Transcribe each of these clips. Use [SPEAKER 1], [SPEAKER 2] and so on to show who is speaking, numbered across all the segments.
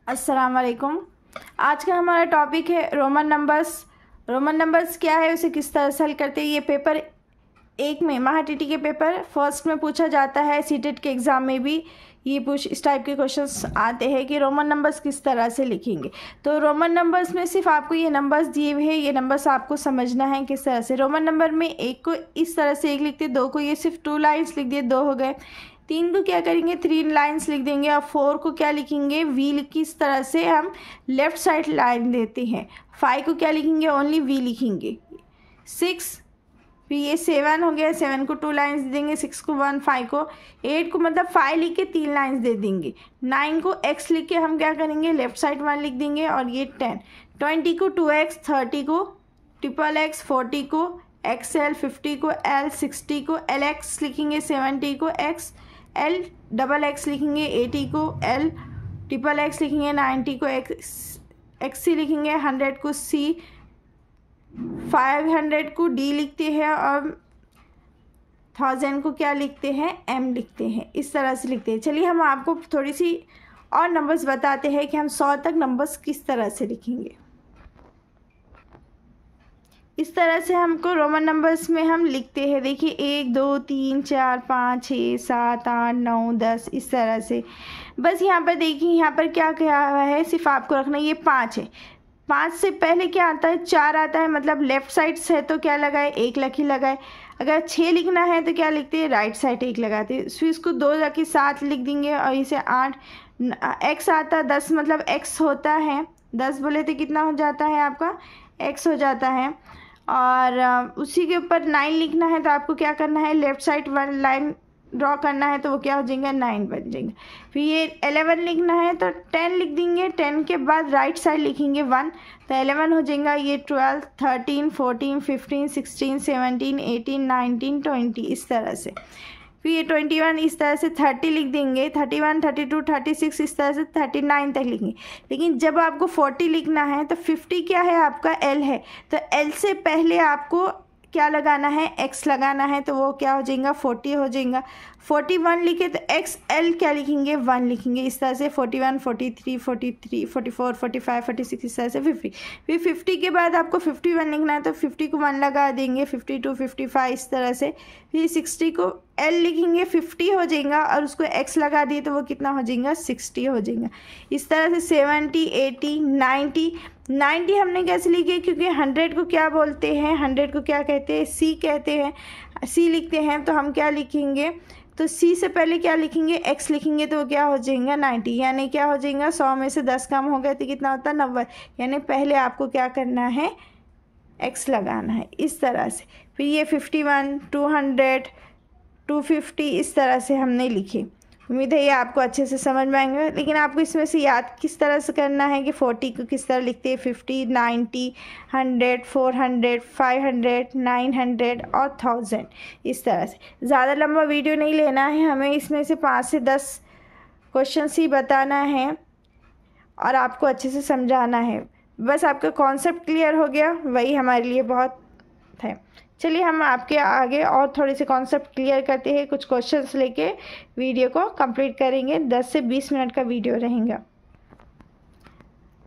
[SPEAKER 1] अस्सलाम वालेकुम। आज का हमारा टॉपिक है रोमन नंबर्स। रोमन नंबर्स क्या है, उसे किस तरह से हल करते हैं। ये पेपर एक में महाटीटी के पेपर फर्स्ट में पूछा जाता है, सीटेट के एग्ज़ाम में भी ये इस टाइप के क्वेश्चंस आते हैं कि रोमन नंबर्स किस तरह से लिखेंगे। तो रोमन नंबर्स में सिर्फ आपको ये नंबर्स दिए हुए हैं, ये नंबर्स आपको समझना है किस तरह से। रोमन नंबर में एक को इस तरह से एक लिखते, दो को ये सिर्फ 2 लाइन्स लिख दिए, 2 हो गए। 3 को क्या करेंगे, 3 लाइन्स लिख देंगे। और 4 को क्या लिखेंगे, वी लिख की इस तरह से हम लेफ़्ट साइड लाइन देते हैं। 5 को क्या लिखेंगे, ओनली वी लिखेंगे। 6 फिर ये 7 हो गया, 7 को 2 लाइन्स दे देंगे, 6 को 1, 5 को 8 को मतलब 5 लिख के 3 लाइन्स दे देंगे। 9 को x लिख के हम क्या करेंगे, लेफ्ट साइड 1 लिख देंगे। और ये 10, 20 को 2x, 30 को XXX, 40 को XL, 50 को L, 60 को LX लिखेंगे, 70 को XL XX लिखेंगे, 80 को L XXX लिखेंगे, 90 को XC लिखेंगे, 100 को C, 500 को D लिखते हैं और 1000 को क्या लिखते हैं, M लिखते हैं। इस तरह से लिखते हैं। चलिए हम आपको थोड़ी सी और नंबर्स बताते हैं कि हम 100 तक नंबर्स किस तरह से लिखेंगे। इस तरह से हमको रोमन नंबर्स में हम लिखते हैं। देखिए 1 2 3 4 5 6 7 8 9 10 इस तरह से। बस यहाँ पर देखिए, यहाँ पर क्या क्या है, सिर्फ आपको रखना ये 5 है। 5 से पहले क्या आता है, 4 आता है, मतलब लेफ़्ट साइड से तो क्या लगाए, 1 लकी लगाए। अगर 6 लिखना है तो क्या लिखते हैं, राइट साइड 1 लगाते हैं। फिर इसको 2 लकी 7 लिख देंगे और इसे 8। x आता 10, मतलब x होता है 10 बोले तो कितना हो जाता है आपका, x हो जाता है। और उसी के ऊपर 9 लिखना है तो आपको क्या करना है, लेफ़्ट साइड 1 लाइन ड्रॉ करना है तो वो क्या हो जाएगा, 9 बन जाएगा। फिर ये 11 लिखना है तो 10 लिख देंगे, 10 के बाद राइट साइड लिखेंगे 1 तो 11 हो जाएगा। ये 12 13 14 15 16 17 18 19 20 इस तरह से। फिर ये 21 इस तरह से, 30 लिख देंगे, 31 32 36 इस तरह से 39 तक लिखेंगे। लेकिन जब आपको 40 लिखना है तो 50 क्या है आपका, L है, तो L से पहले आपको क्या लगाना है, x लगाना है तो वो क्या हो जाएगा, 40 हो जाएगा। 41 लिखे तो XL क्या लिखेंगे, 1 लिखेंगे। इस तरह से 41 43 43 44 45 46 इस तरह से 50। फिर 50 के बाद आपको 51 लिखना है तो 50 को 1 लगा देंगे, 52 55 इस तरह से। फिर 60 को L लिखेंगे, 50 हो जाएगा और उसको x लगा दिए तो वो कितना हो जाएगा, 60 हो जाएगा। इस तरह से 70 80 90 हमने कैसे लिखे, क्योंकि 100 को क्या बोलते हैं, 100 को क्या कहते हैं, C कहते हैं, C लिखते हैं। तो हम क्या लिखेंगे, तो C से पहले क्या लिखेंगे, x लिखेंगे तो क्या हो जाएगा 90, यानी क्या हो जाएगा, 100 में से 10 कम हो गए तो कितना होता है, 90। यानी पहले आपको क्या करना है, x लगाना है इस तरह से। फिर ये 51 200 250 इस तरह से हमने लिखे। उम्मीद है ये आपको अच्छे से समझ में आएंगे। लेकिन आपको इसमें से याद किस तरह से करना है कि 40 को किस तरह लिखते हैं, 50 90 100 400 500 900 और 1000 इस तरह से। ज़्यादा लंबा वीडियो नहीं लेना है हमें, इसमें से 5 से 10 क्वेश्चन ही बताना है और आपको अच्छे से समझाना है। बस आपका कॉन्सेप्ट क्लियर हो गया, वही हमारे लिए बहुत है। चलिए हम आपके आगे और थोड़े से कॉन्सेप्ट क्लियर करते हैं, कुछ क्वेश्चंस लेके वीडियो को कंप्लीट करेंगे। 10 से 20 मिनट का वीडियो रहेगा।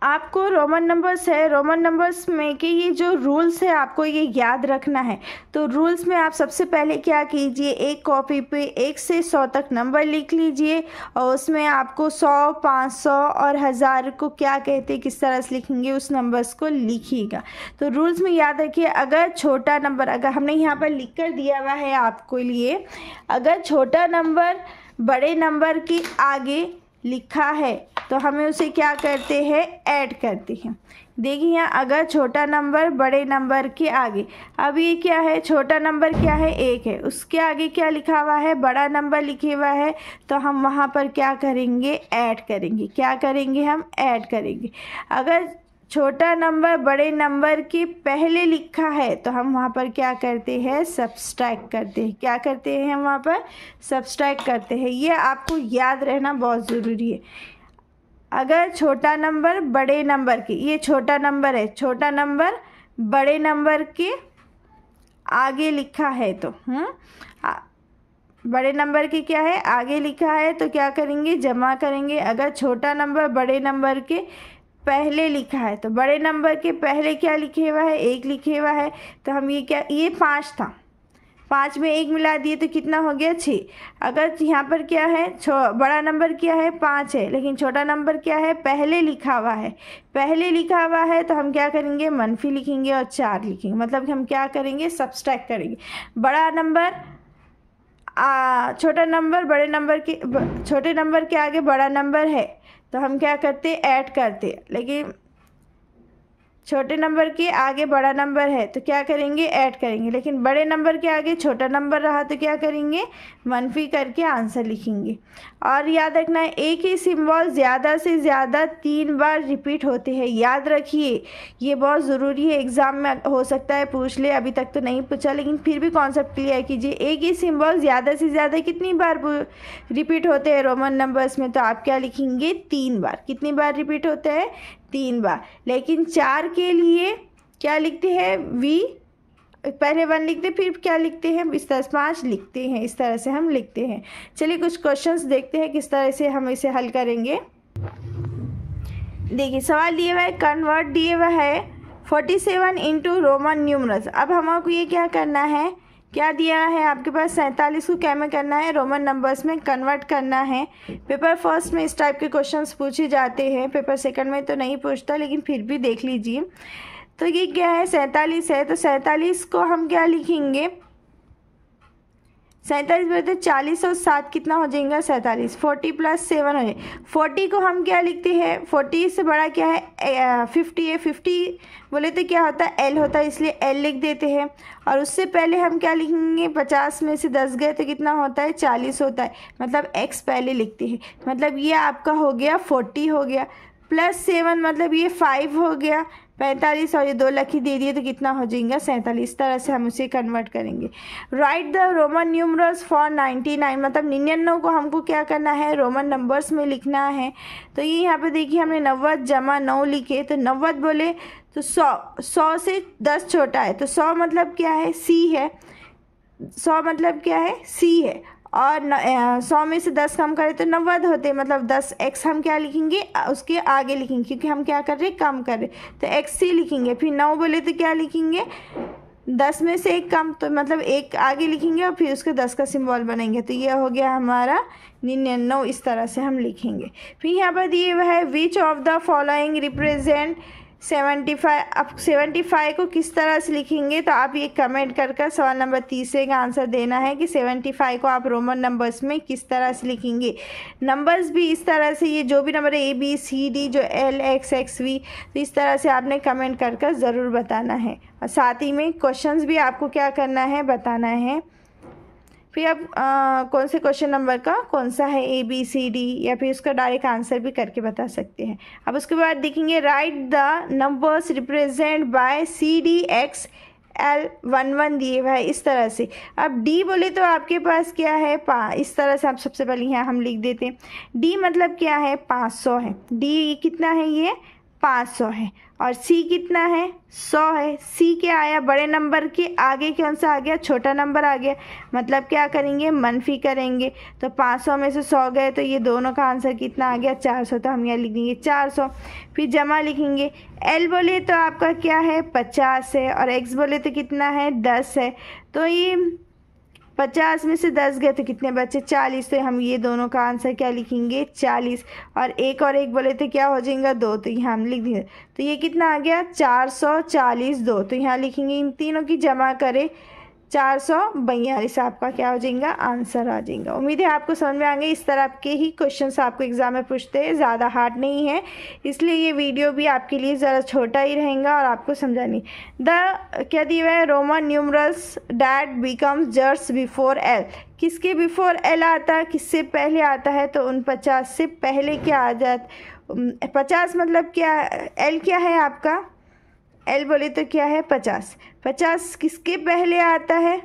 [SPEAKER 1] आपको रोमन नंबर्स है, रोमन नंबर्स में के ये जो रूल्स है आपको ये याद रखना है। तो रूल्स में आप सबसे पहले क्या कीजिए, एक कॉपी पे 1 से 100 तक नंबर लिख लीजिए और उसमें आपको 100 500 और 1000 को क्या कहते हैं, किस तरह से लिखेंगे, उस नंबर्स को लिखिएगा। तो रूल्स में याद रखिए, अगर छोटा नंबर, अगर हमने यहाँ पर लिख कर दिया हुआ है आपको लिए, अगर छोटा नंबर बड़े नंबर के आगे लिखा है तो हमें उसे क्या करते हैं, ऐड करते हैं। देखिए यहाँ अगर छोटा नंबर बड़े नंबर के आगे, अब ये क्या है, छोटा नंबर क्या है, 1 है, उसके आगे क्या लिखा हुआ है, बड़ा नंबर लिखे हुआ है, तो हम वहाँ पर क्या करेंगे, ऐड करेंगे। क्या करेंगे, हम ऐड करेंगे। अगर छोटा नंबर बड़े नंबर के पहले लिखा है तो हम वहाँ पर क्या करते हैं, सब्सट्रैक्ट करते हैं। क्या करते हैं, हम वहाँ पर सब्सट्रैक्ट करते हैं। ये आपको याद रहना बहुत ज़रूरी है। अगर छोटा नंबर बड़े नंबर के, ये छोटा नंबर है, छोटा नंबर बड़े नंबर के आगे लिखा है तो बड़े नंबर के क्या है आगे लिखा है तो क्या करेंगे जमा करेंगे। अगर छोटा नंबर बड़े नंबर के पहले लिखा है तो बड़े नंबर के पहले क्या लिखे हुआ है 1 लिखे हुआ है। तो हम ये क्या ये 5 था, 5 में 1 मिला दिए तो कितना हो गया 6। अगर यहाँ पर क्या है बड़ा नंबर क्या है 5 है, लेकिन छोटा नंबर क्या है पहले लिखा हुआ है, पहले लिखा हुआ है तो हम क्या करेंगे मनफी लिखेंगे और 4 लिखेंगे। मतलब कि हम क्या करेंगे सब्सट्रैक्ट करेंगे। बड़ा नंबर छोटा नंबर बड़े नंबर के छोटे नंबर के आगे बड़ा नंबर है तो हम क्या करते ऐड करते, लेकिन छोटे नंबर के आगे बड़ा नंबर है तो क्या करेंगे ऐड करेंगे, लेकिन बड़े नंबर के आगे छोटा नंबर रहा तो क्या करेंगे मनफी करके आंसर लिखेंगे। और याद रखना है एक ही सिंबल ज़्यादा से ज़्यादा 3 बार रिपीट होते हैं, याद रखिए ये बहुत ज़रूरी है। एग्ज़ाम में हो सकता है पूछ ले, अभी तक तो नहीं पूछा लेकिन फिर भी कॉन्सेप्ट क्लियर कीजिए। एक ही सिंबल ज़्यादा से ज़्यादा कितनी बार रिपीट होते हैं रोमन नंबर्स में, तो आप क्या लिखेंगे 3 बार। कितनी बार रिपीट होते हैं 3 बार। लेकिन 4 के लिए क्या लिखते हैं वी, पहले 1 लिखते फिर क्या लिखते हैं इस तरह से 5 लिखते हैं, इस तरह से हम लिखते हैं। चलिए कुछ क्वेश्चंस देखते हैं किस तरह से हम इसे हल करेंगे। देखिए सवाल दिया हुआ है कन्वर्ट दिया हुआ है 47 इंटू रोमन न्यूमरल्स। अब हमको ये क्या करना है, क्या दिया है आपके पास 47 को क्या में करना है रोमन नंबर्स में कन्वर्ट करना है। पेपर फर्स्ट में इस टाइप के क्वेश्चंस पूछे जाते हैं, पेपर सेकंड में तो नहीं पूछता लेकिन फिर भी देख लीजिए। तो ये क्या है 47 है तो 47 को हम क्या लिखेंगे 47 बोलते 40 और 7 कितना हो जाएगा 47, 40 + 7 हो जाए। 40 को हम क्या लिखते हैं 40 से बड़ा क्या है 50 है, 50 बोले तो क्या होता है L होता है इसलिए L लिख देते हैं। और उससे पहले हम क्या लिखेंगे 50 में से 10 गए तो कितना होता है 40 होता है, मतलब x पहले लिखते हैं। मतलब ये आपका हो गया 40 हो गया, +7 मतलब ये 5 हो गया 45 और ये 2 लकी दे दिए तो कितना हो जाएगा 47। इस तरह से हम उसे कन्वर्ट करेंगे। Right the Roman numerals for 99 मतलब 99 को हमको क्या करना है रोमन नंबर्स में लिखना है। तो ये यहाँ पे देखिए हमने 90 जमा 9 लिखे तो 90 बोले तो 100 से 10 छोटा है तो 100 मतलब क्या है C है, 100 मतलब क्या है C है। और 100 में से 10 कम करें तो 90 होते, मतलब 10x हम क्या लिखेंगे उसके आगे लिखेंगे क्योंकि हम क्या कर रहे हैं कम कर रहे तो XC लिखेंगे। फिर 9 बोले तो क्या लिखेंगे 10 में से 1 कम तो मतलब 1 आगे लिखेंगे और फिर उसके 10 का सिंबल बनेंगे तो ये हो गया हमारा 99। इस तरह से हम लिखेंगे। फिर यहाँ पर दिए हुआ है which of the following represent 75। अब 75 को किस तरह से लिखेंगे तो आप ये कमेंट कर सवाल नंबर 30 का आंसर देना है कि 75 को आप रोमन नंबर्स में किस तरह से लिखेंगे। नंबर्स भी इस तरह से ये जो भी नंबर है ABCD जो L X X V तो इस तरह से आपने कमेंट कर ज़रूर बताना है और साथ ही में क्वेश्चंस भी आपको क्या करना है बताना है। फिर अब कौन से क्वेश्चन नंबर का कौन सा है ABCD या फिर उसका डायरेक्ट आंसर भी करके बता सकते हैं। अब उसके बाद देखेंगे right the numbers represent by CDX L11 दिए हुआ है इस तरह से। अब D बोले तो आपके पास क्या है इस तरह से आप सबसे पहले यहाँ हम लिख देते हैं D मतलब क्या है 500 है, D कितना है ये 500 है और C कितना है 100 है। C क्या आया बड़े नंबर के आगे कौन सा आ गया छोटा नंबर आ गया, मतलब क्या करेंगे मनफी करेंगे तो 500 में से 100 गए तो ये दोनों का आंसर कितना आ गया 400 तो हम यहाँ लिख देंगे 400। फिर जमा लिखेंगे L बोले तो आपका क्या है 50 है और X बोले तो कितना है 10 है तो ये 50 में से 10 गए तो कितने बचे 40 तो हम ये दोनों का आंसर क्या लिखेंगे 40 और एक बोले तो क्या हो जाएगा 2 तो यहाँ हम लिख देंगे तो ये कितना आ गया 440 2 तो यहाँ लिखेंगे इन तीनों की जमा करें 442 आपका क्या हो जाएगा आंसर आ जाएगा। उम्मीद है आपको समझ में आएंगे। इस तरह के ही क्वेश्चंस आपको एग्जाम में पूछते हैं, ज़्यादा हार्ड नहीं है इसलिए ये वीडियो भी आपके लिए ज़रा छोटा ही रहेगा और आपको समझानी। द क्या दिया हुआ है Roman numerals that becomes just before L किसके बिफोर L आता है किससे पहले आता है तो 49 से पहले क्या आ जाता 50 मतलब क्या L क्या है आपका L बोले तो क्या है 50, 50 किसके पहले आता है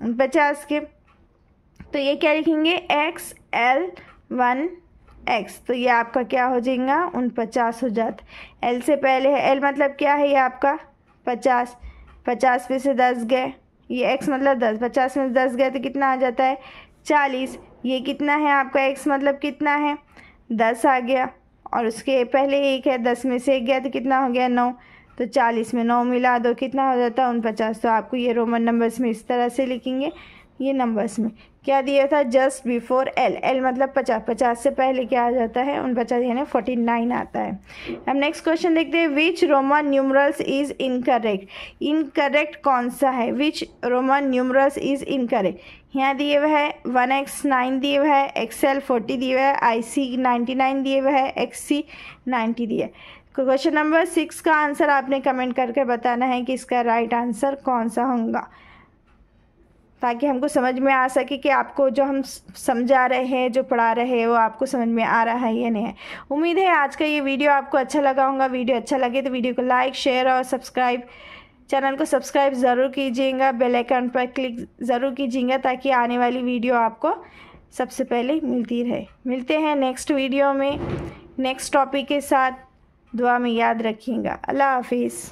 [SPEAKER 1] 50 के तो ये क्या लिखेंगे XL1 X तो ये आपका क्या हो जाएगा 49 हो जाता। L से पहले है L मतलब क्या है ये आपका 50, 50 में से 10 गए ये x मतलब 10, 50 में 10 गए तो कितना आ जाता है 40। ये कितना है आपका x मतलब कितना है 10 आ गया, और उसके पहले 1 है, 10 में से 1 गया तो कितना हो गया 9, तो 40 में 9 मिला दो कितना हो जाता है 49। तो आपको ये रोमन नंबर्स में इस तरह से लिखेंगे। ये नंबर्स में क्या दिया था जस्ट बिफोर एल, एल मतलब 50, 50 से पहले क्या आ जाता है 49 यानी 49 आता है। अब नेक्स्ट क्वेश्चन देखते हैं, which Roman numerals is incorrect, incorrect कौन सा है, which Roman numerals is incorrect. यहाँ दिए हुए है 1x 9 दिए हुए है, XL 40 दिए हुए है, IC 99 दिए हुए है, XC 90 दिए। क्वेश्चन नंबर 6 का आंसर आपने कमेंट करके बताना है कि इसका राइट आंसर कौन सा होगा, ताकि हमको समझ में आ सके कि आपको जो हम समझा रहे हैं, जो पढ़ा रहे हैं वो आपको समझ में आ रहा है या नहीं है। उम्मीद है आज का ये वीडियो आपको अच्छा लगा होगा। वीडियो अच्छा लगे तो वीडियो को लाइक, शेयर और सब्सक्राइब, चैनल को सब्सक्राइब ज़रूर कीजिएगा, बेल आइकन पर क्लिक ज़रूर कीजिएगा ताकि आने वाली वीडियो आपको सबसे पहले मिलती रहे। मिलते हैं नेक्स्ट वीडियो में नेक्स्ट टॉपिक के साथ। दुआ में याद रखिएगा। अल्लाह हाफिज़।